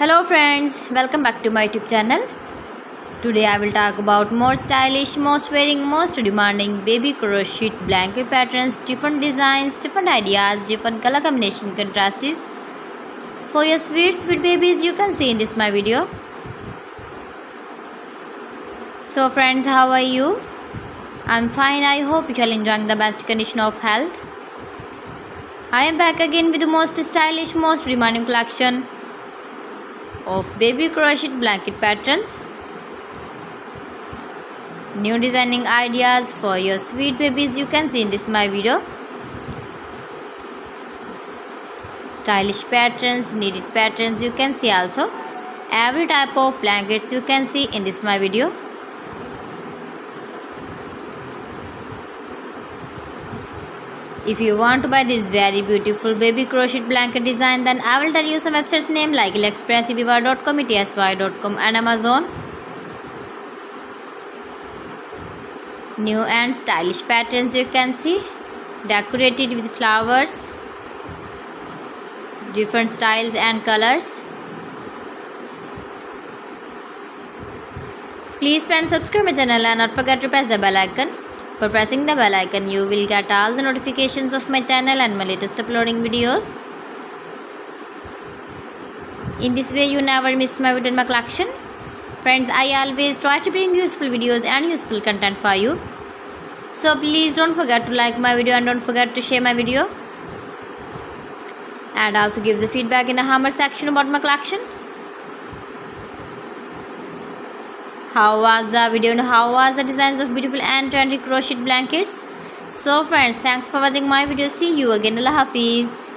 Hello friends, welcome back to my YouTube channel. Today I will talk about more stylish, most wearing, most demanding baby crochet blanket patterns, different designs, different ideas, different color combination contrasts for your sweet babies you can see in this my video. So friends, how are you? I'm fine. I hope you are enjoying the best condition of health. I am back again with the most stylish, most demanding collection of baby crochet blanket patterns. New designing ideas for your sweet babies you can see in this my video. Stylish patterns, needed patterns you can see also. Every type of blankets you can see in this my video. If you want to buy this very beautiful baby crochet blanket design, then I will tell you some websites name like AliExpress, eBay.com, etsy.com and Amazon. New and stylish patterns you can see, decorated with flowers, different styles and colors. Please friends, subscribe my channel and not forget to press the bell icon. For pressing the bell icon, you will get all the notifications of my channel and my latest uploading videos. In this way, you never miss my video and my collection. Friends, I always try to bring useful videos and useful content for you. So please don't forget to like my video and don't forget to share my video. And also give the feedback in the comment section about my collection. How was the video and how was the designs of beautiful and trendy crochet blankets? So friends, thanks for watching my video. See you again. Allah Hafiz.